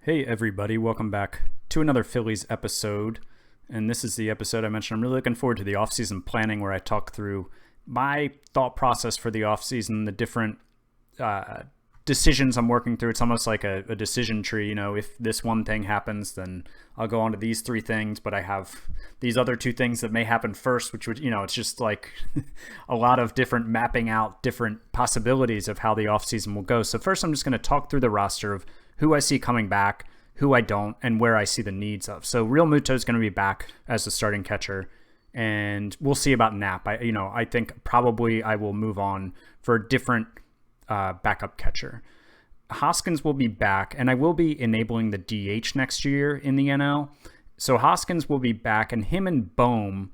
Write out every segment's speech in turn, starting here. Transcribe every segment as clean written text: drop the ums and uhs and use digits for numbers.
Hey everybody, welcome back to another Phillies episode. And this is the episode I mentioned. I'm really looking forward to the offseason planning where I talk through my thought process for the offseason, the different decisions I'm working through. It's almost like a decision tree. If this one thing happens, then I'll go on to these three things, but I have these other two things that may happen first, which would, it's just like a lot of different mapping out different possibilities of how the offseason will go. So first, I'm just going to talk through the roster of who I see coming back, who I don't, and where I see the needs of. So Real Muto is going to be back as the starting catcher, and we'll see about Knapp. I think probably I will move on for a different backup catcher. Hoskins will be back, and I will be enabling the DH next year in the NL. So Hoskins will be back, and him and Bohm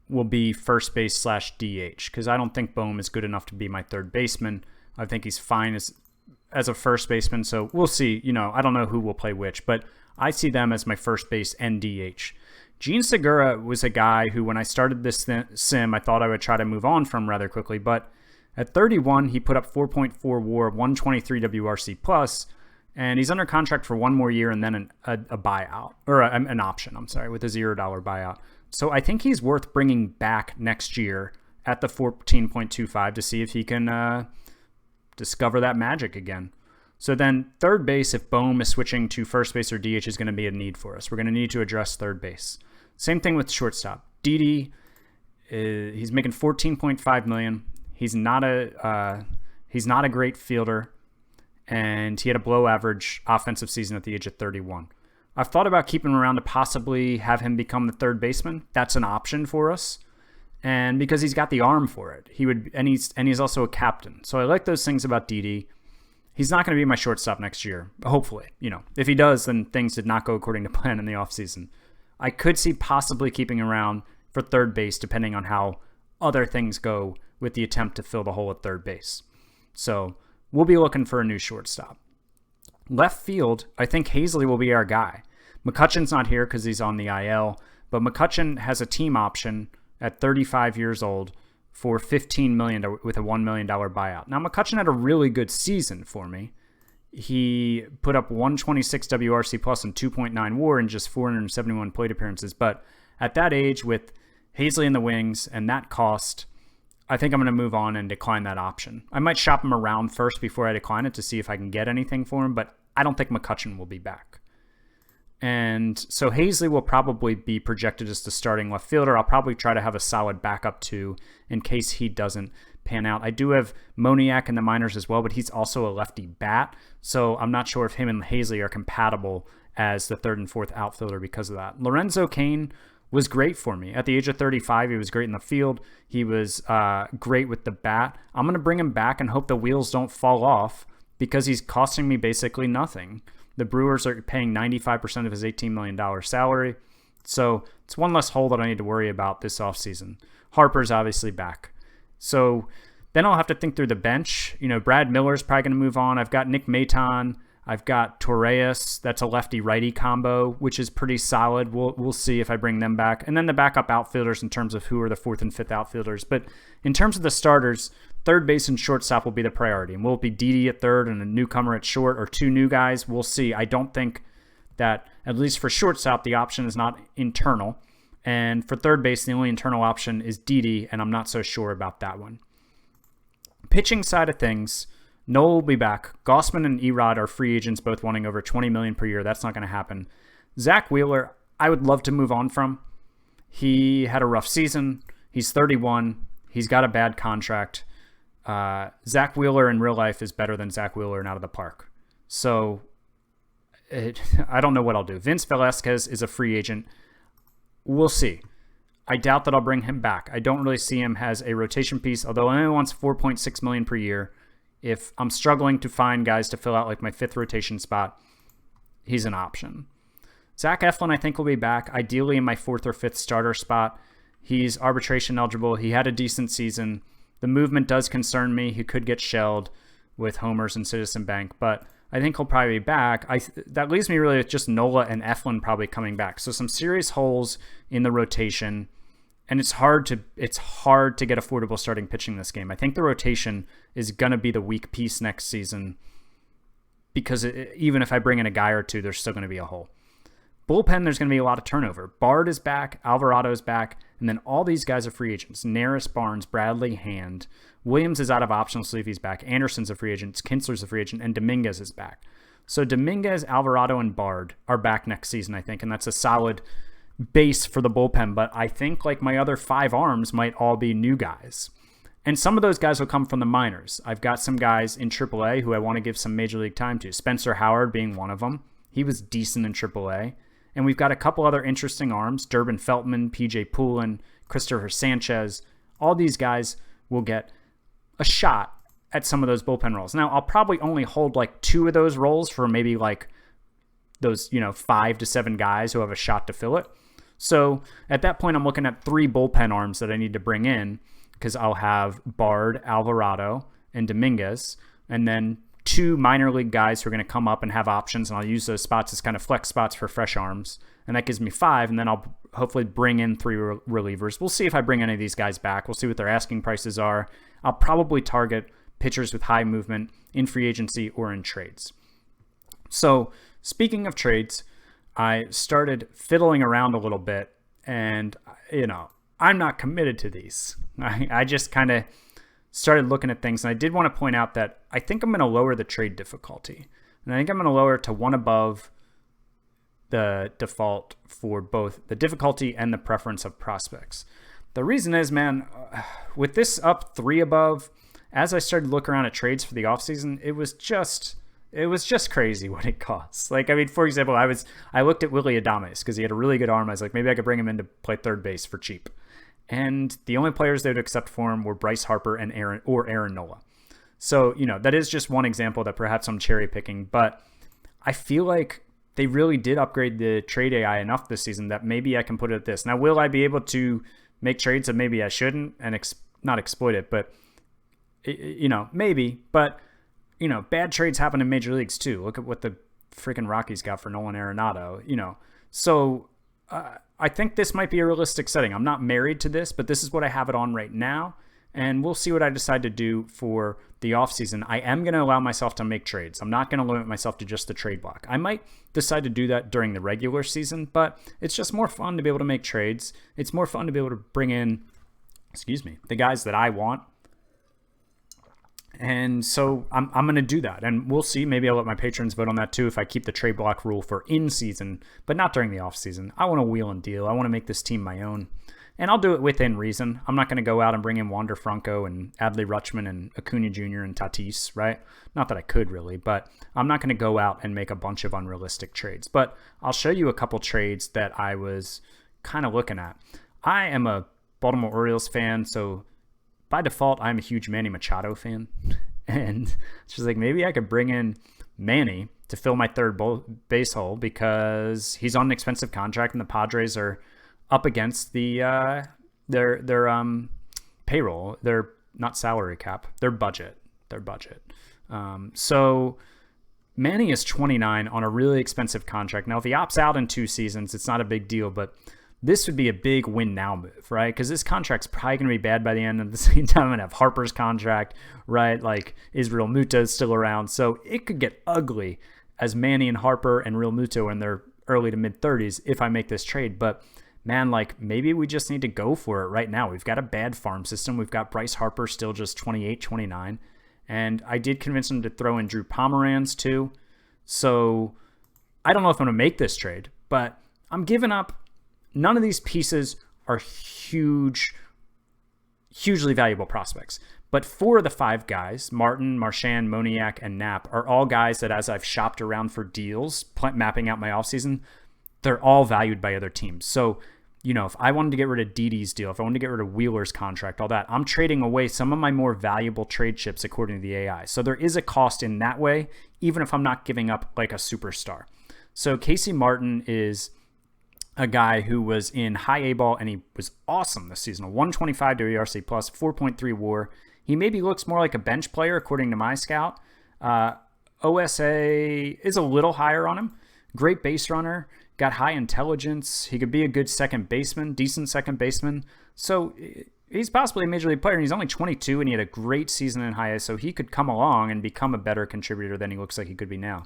will be first base / DH, because I don't think Bohm is good enough to be my third baseman. I think he's fine as a first baseman, so we'll see. I don't know who will play which, but I see them as my first base and DH. Gene Segura was a guy who, when I started this sim, I thought I would try to move on from rather quickly, but at 31, he put up 4.4 WAR, 123 WRC plus, and he's under contract for one more year and then a buyout, or an option, with a $0 buyout. So I think he's worth bringing back next year at the 14.25 to see if he can discover that magic again. So then third base, if Bohm is switching to first base or DH, is going to be a need for us. We're going to need to address third base. Same thing with shortstop. Didi, he's making $14.5 million. He's not a great fielder, and he had a below average offensive season at the age of 31. I've thought about keeping him around to possibly have him become the third baseman. That's an option for us. And because he's got the arm for it, he's also a captain. So I like those things about Didi. He's not going to be my shortstop next year, hopefully. If he does, then things did not go according to plan in the offseason. I could see possibly keeping him around for third base, depending on how other things go with the attempt to fill the hole at third base. So we'll be looking for a new shortstop. Left field, I think Hazley will be our guy. McCutchen's not here because he's on the IL, but McCutchen has a team option at 35 years old for $15 million with a $1 million buyout. Now, McCutchen had a really good season for me. He put up 126 WRC plus and 2.9 WAR in just 471 plate appearances. But at that age, with Hazley in the wings and that cost, I think I'm going to move on and decline that option. I might shop him around first before I decline it to see if I can get anything for him, but I don't think McCutchen will be back. And so Hazley will probably be projected as the starting left fielder. I'll probably try to have a solid backup too in case he doesn't pan out. I do have Moniak in the minors as well, but he's also a lefty bat. So I'm not sure if him and Hazley are compatible as the third and fourth outfielder because of that. Lorenzo Cain was great for me. At the age of 35, he was great in the field. He was great with the bat. I'm going to bring him back and hope the wheels don't fall off because he's costing me basically nothing. The Brewers are paying 95% of his $18 million salary. So it's one less hole that I need to worry about this offseason. Harper's obviously back. So then I'll have to think through the bench. Brad Miller's probably going to move on. I've got Nick Maton. I've got Torreyes. That's a lefty-righty combo, which is pretty solid. We'll see if I bring them back. And then the backup outfielders in terms of who are the fourth and fifth outfielders. But in terms of the starters, third base and shortstop will be the priority. And will it be Didi at third and a newcomer at short or two new guys? We'll see. I don't think that, at least for shortstop, the option is not internal. And for third base, the only internal option is Didi, and I'm not so sure about that one. Pitching side of things, Noel will be back. Gossman and Erod are free agents, both wanting over $20 million per year. That's not going to happen. Zach Wheeler, I would love to move on from. He had a rough season. He's 31. He's got a bad contract. Zach Wheeler in real life is better than Zach Wheeler in Out of the Park. So I don't know what I'll do. Vince Velasquez is a free agent. We'll see. I doubt that I'll bring him back. I don't really see him as a rotation piece, although he only wants $4.6 million per year. If I'm struggling to find guys to fill out like my fifth rotation spot, he's an option. Zach Eflin, I think, will be back, ideally in my fourth or fifth starter spot. He's arbitration eligible. He had a decent season. The movement does concern me. He could get shelled with homers and Citizen Bank, but I think he'll probably be back. That leaves me really with just Nola and Eflin probably coming back. So some serious holes in the rotation, and it's hard to get affordable starting pitching this game. I think the rotation is going to be the weak piece next season because even if I bring in a guy or two, there's still going to be a hole. Bullpen, there's going to be a lot of turnover. Bard is back, Alvarado's back, and then all these guys are free agents. Neris, Barnes, Bradley, Hand. Williams is out of options, so if he's back. Anderson's a free agent, Kinsler's a free agent, and Dominguez is back. So Dominguez, Alvarado, and Bard are back next season, I think, and that's a solid base for the bullpen. But I think like my other 5 arms might all be new guys. And some of those guys will come from the minors. I've got some guys in AAA who I want to give some major league time to. Spencer Howard being one of them. He was decent in AAA. And we've got a couple other interesting arms, Durbin Feltman, PJ Poulin, Christopher Sanchez. All these guys will get a shot at some of those bullpen roles. Now, I'll probably only hold like 2 of those roles for maybe like those, 5 to 7 guys who have a shot to fill it. So at that point, I'm looking at 3 bullpen arms that I need to bring in because I'll have Bard, Alvarado, and Dominguez, and then 2 minor league guys who are going to come up and have options, and I'll use those spots as kind of flex spots for fresh arms. And that gives me 5, and then I'll hopefully bring in 3 relievers. We'll see if I bring any of these guys back. We'll see what their asking prices are. I'll probably target pitchers with high movement in free agency or in trades. So speaking of trades, I started fiddling around a little bit, and, I'm not committed to these. I just kind of started looking at things, and I did want to point out that I think I'm going to lower the trade difficulty. And I think I'm going to lower it to 1 above the default for both the difficulty and the preference of prospects. The reason is, man, with this up 3 above, as I started to look around at trades for the offseason, it was just crazy what it costs. Like, I mean, for example, I looked at Willy Adames because he had a really good arm. I was like, maybe I could bring him in to play third base for cheap. And the only players they would accept for him were Bryce Harper and Aaron Nola. So, that is just one example that perhaps I'm cherry picking, but I feel like they really did upgrade the trade AI enough this season that maybe I can put it at this. Now, will I be able to make trades that maybe I shouldn't and not exploit it, but maybe, but bad trades happen in major leagues too. Look at what the freaking Rockies got for Nolan Arenado, So I think this might be a realistic setting. I'm not married to this, but this is what I have it on right now. And we'll see what I decide to do for the offseason. I am going to allow myself to make trades. I'm not going to limit myself to just the trade block. I might decide to do that during the regular season, but it's just more fun to be able to make trades. It's more fun to be able to bring in, the guys that I want. And so I'm going to do that. And we'll see. Maybe I'll let my patrons vote on that too if I keep the trade block rule for in-season, but not during the off-season. I want to wheel and deal. I want to make this team my own. And I'll do it within reason. I'm not going to go out and bring in Wander Franco and Adley Rutschman and Acuna Jr. and Tatis, right? Not that I could really, but I'm not going to go out and make a bunch of unrealistic trades. But I'll show you a couple trades that I was kind of looking at. I am a Baltimore Orioles fan, so by default, I'm a huge Manny Machado fan. And it's just like, maybe I could bring in Manny to fill my third base hole because he's on an expensive contract and the Padres are up against their payroll, their not salary cap, their budget. So Manny is 29 on a really expensive contract. Now, if he opts out in 2 seasons, it's not a big deal, but this would be a big win now move, right? Because this contract's probably going to be bad by the end. At the same time, I'm going to have Harper's contract, right? Like Israel Muta is still around. So it could get ugly as Manny and Harper and Real Muto are in their early to mid 30s if I make this trade. But man, like maybe we just need to go for it right now. We've got a bad farm system. We've got Bryce Harper still just 28, 29. And I did convince him to throw in Drew Pomeranz too. So I don't know if I'm going to make this trade, but I'm giving up. None of these pieces are hugely valuable prospects. But 4 of the 5 guys, Martin, Marchand, Moniak, and Knapp, are all guys that as I've shopped around for deals, mapping out my offseason, they're all valued by other teams. So, if I wanted to get rid of Didi's deal, if I wanted to get rid of Wheeler's contract, all that, I'm trading away some of my more valuable trade chips according to the AI. So there is a cost in that way, even if I'm not giving up like a superstar. So Casey Martin is a guy who was in high A ball and he was awesome this season. A 125 to ERC plus, 4.3 WAR. He maybe looks more like a bench player according to my scout. OSA is a little higher on him. Great base runner, got high intelligence. He could be a good second baseman, decent second baseman. So he's possibly a major league player, and he's only 22, and he had a great season in high A, so he could come along and become a better contributor than he looks like he could be now.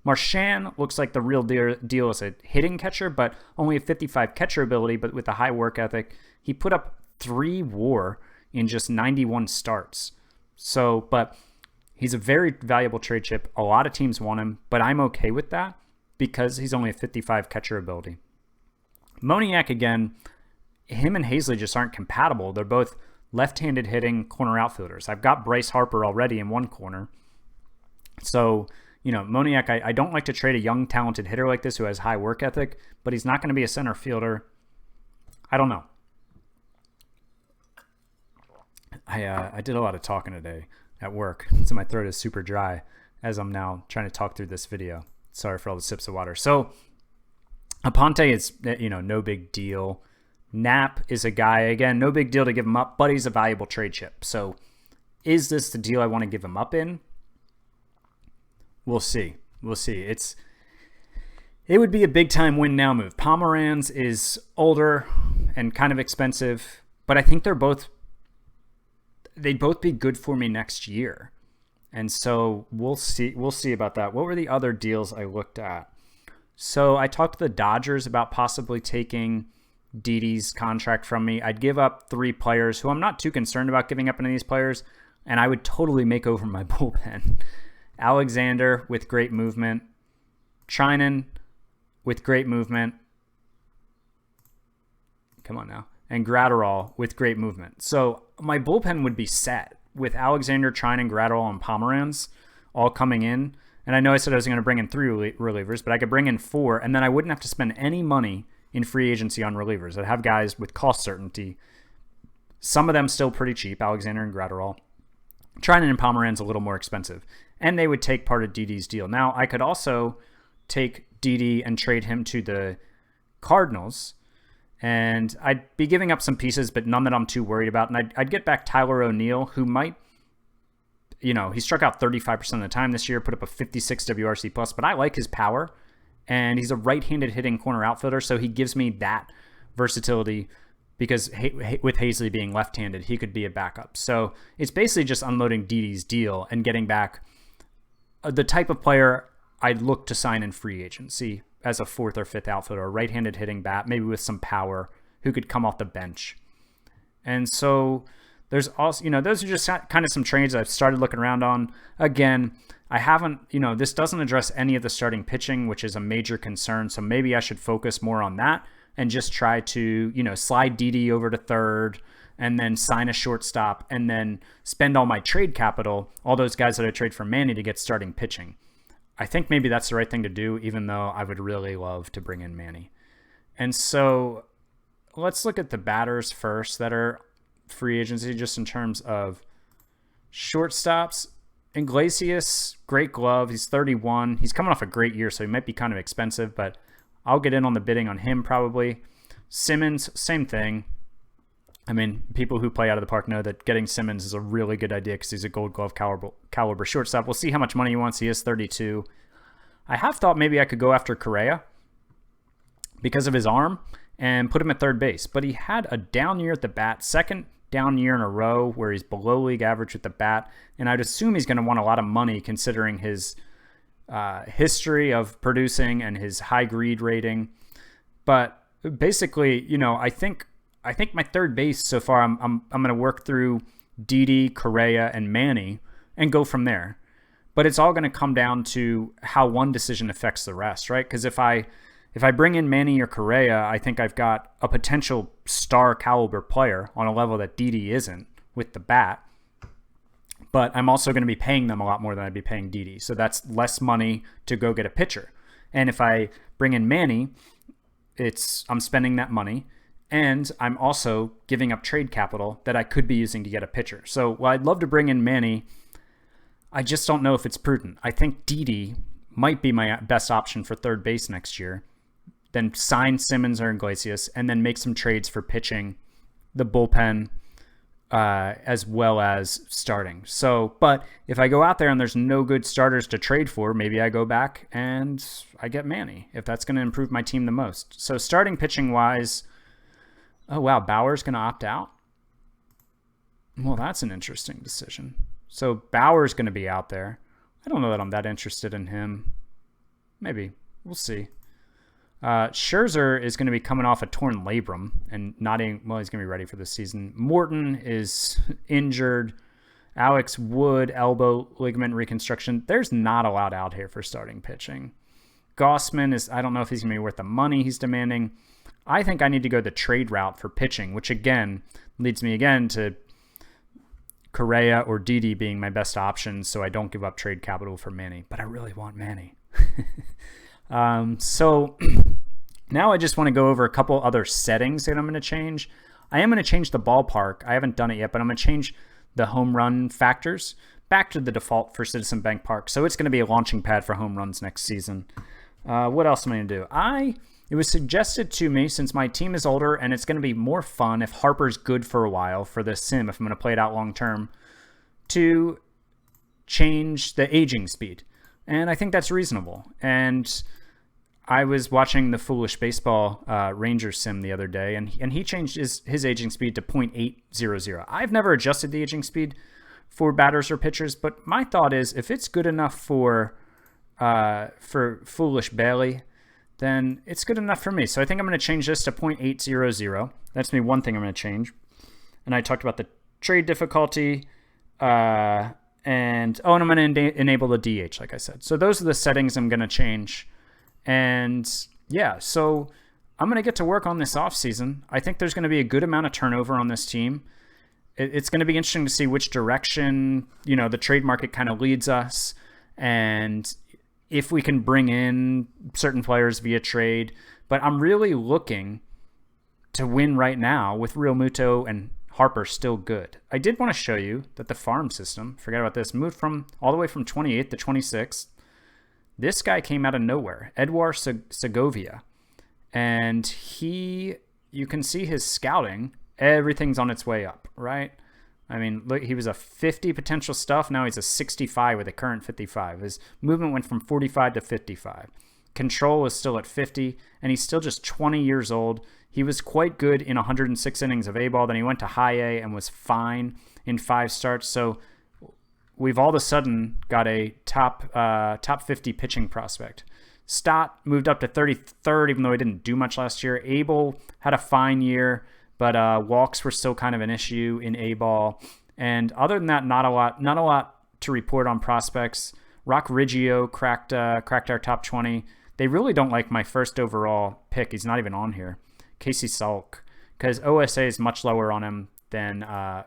Marchand looks like the real deal as a hitting catcher, but only a 55 catcher ability, but with a high work ethic. He put up 3 WAR in just 91 starts. So, but he's a very valuable trade chip. A lot of teams want him, but I'm okay with that because he's only a 55 catcher ability. Moniak, again, him and Hazley just aren't compatible. They're both left-handed hitting corner outfielders. I've got Bryce Harper already in one corner. So, Moniak, I don't like to trade a young, talented hitter like this who has high work ethic, but he's not going to be a center fielder. I don't know. I did a lot of talking today at work, so my throat is super dry as I'm now trying to talk through this video. Sorry for all the sips of water. So, Aponte is, no big deal. Knapp is a guy, again, no big deal to give him up, but he's a valuable trade chip. So, is this the deal I want to give him up in? We'll see. It would be a big time win now move. Pomeranz is older and kind of expensive, but I think they'd both be good for me next year. And so we'll see about that. What were the other deals I looked at? So I talked to the Dodgers about possibly taking Didi's contract from me. I'd give up 3 players who I'm not too concerned about giving up any of these players, and I would totally make over my bullpen. Alexander with great movement. Trinan with great movement. Come on now. And Gratterall with great movement. So my bullpen would be set with Alexander, Trinan, Gratterall, and Pomeranz all coming in. And I know I said I was going to bring in 3 relievers, but I could bring in 4, and then I wouldn't have to spend any money in free agency on relievers. I'd have guys with cost certainty. Some of them still pretty cheap, Alexander and Gratterall. Trinan and Pomeranz a little more expensive. And they would take part of Didi's deal. Now, I could also take Didi and trade him to the Cardinals. And I'd be giving up some pieces, but none that I'm too worried about. And I'd get back Tyler O'Neill, who might, he struck out 35% of the time this year, put up a 56 WRC+, but I like his power. And he's a right-handed hitting corner outfielder, so he gives me that versatility because with Hazley being left-handed, he could be a backup. So it's basically just unloading Didi's deal and getting back the type of player I'd look to sign in free agency as a 4th or 5th outfielder, a right-handed hitting bat, maybe with some power, who could come off the bench. And so there's also, those are just kind of some trades I've started looking around on. Again, I haven't, this doesn't address any of the starting pitching, which is a major concern. So maybe I should focus more on that and just try to, slide Didi over to third and then sign a shortstop and then spend all my trade capital, all those guys that I trade for Manny, to get starting pitching. I think maybe that's the right thing to do, even though I would really love to bring in Manny. And so let's look at the batters first that are free agency, just in terms of shortstops. Iglesias, great glove. He's 31. He's coming off a great year, so he might be kind of expensive, but I'll get in on the bidding on him probably. Simmons, same thing. I mean, people who play out of the park know that getting Simmons is a really good idea because he's a Gold Glove caliber shortstop. We'll see how much money he wants. He is 32. I have thought maybe I could go after Correa because of his arm and put him at third base. But he had a down year at the bat, second down year in a row where he's below league average with the bat. And I'd assume he's going to want a lot of money considering his history of producing and his high greed rating. But basically, I think my third base so far, I'm going to work through Didi, Correa, and Manny and go from there. But it's all going to come down to how one decision affects the rest, right? Because if I bring in Manny or Correa, I think I've got a potential star caliber player on a level that Didi isn't with the bat. But I'm also going to be paying them a lot more than I'd be paying Didi. So that's less money to go get a pitcher. And if I bring in Manny, I'm spending that money. And I'm also giving up trade capital that I could be using to get a pitcher. So while I'd love to bring in Manny, I just don't know if it's prudent. I think Didi might be my best option for third base next year. Then sign Simmons or Iglesias and then make some trades for pitching, the bullpen, as well as starting. So, but if I go out there and there's no good starters to trade for, maybe I go back and I get Manny if that's going to improve my team the most. So starting pitching wise, oh wow, Bauer's going to opt out. Well, that's an interesting decision. So Bauer's going to be out there. I don't know that I'm that interested in him. Maybe. We'll see. Scherzer is going to be coming off a torn labrum and he's going to be ready for the season. Morton is injured. Alex Wood, elbow ligament reconstruction. There's not a lot out here for starting pitching. Gossman I don't know if he's going to be worth the money he's demanding. I think I need to go the trade route for pitching, which again leads me again to Correa or Didi being my best options, so I don't give up trade capital for Manny. But I really want Manny. So now I just want to go over a couple other settings that I'm going to change. I am going to change the ballpark. I haven't done it yet, but I'm going to change the home run factors back to the default for Citizen Bank Park. So it's going to be a launching pad for home runs next season. What else am I going to do? It was suggested to me, since my team is older and it's going to be more fun if Harper's good for a while for this sim, if I'm going to play it out long term, to change the aging speed. And I think that's reasonable. And I was watching the Foolish Baseball Ranger sim the other day, and he changed his aging speed to 0.800. I've never adjusted the aging speed for batters or pitchers, but my thought is if it's good enough for Foolish Bailey, then it's good enough for me. So I think I'm going to change this to 0.800. That's me one thing I'm going to change. And I talked about the trade difficulty, and I'm going to enable the DH, like I said. So those are the settings I'm going to change. And yeah, so I'm going to get to work on this offseason. I think there's going to be a good amount of turnover on this team. It's going to be interesting to see which direction, the trade market kind of leads us, and if we can bring in certain players via trade. But I'm really looking to win right now with Real Muto and Harper still good. I did want to show you that the farm system, forget about this, moved all the way from 28th to 26th. This guy came out of nowhere, Edward Segovia. And you can see his scouting, everything's on its way up, right? I mean, look, he was a 50 potential stuff. Now he's a 65 with a current 55. His movement went from 45 to 55. Control is still at 50, and he's still just 20 years old. He was quite good in 106 innings of A-ball. Then he went to high A and was fine in 5 starts. So we've all of a sudden got a top 50 pitching prospect. Stott moved up to 33rd, even though he didn't do much last year. Abel had a fine year, but walks were still kind of an issue in A-ball. And other than that, not a lot to report on prospects. Rock Riggio cracked our top 20. They really don't like my first overall pick. He's not even on here. Casey Salk, because OSA is much lower on him than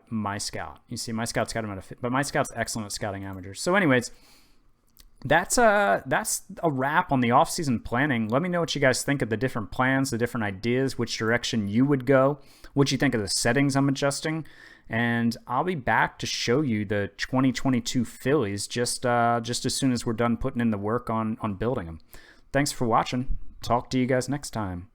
My Scout. You see, My Scout's got him at a fit, but My Scout's excellent at scouting amateurs. So anyways, that's a wrap on the offseason planning. Let me know what you guys think of the different plans, the different ideas, which direction you would go, what you think of the settings I'm adjusting, and I'll be back to show you the 2022 Phillies just as soon as we're done putting in the work on building them. Thanks for watching. Talk to you guys next time.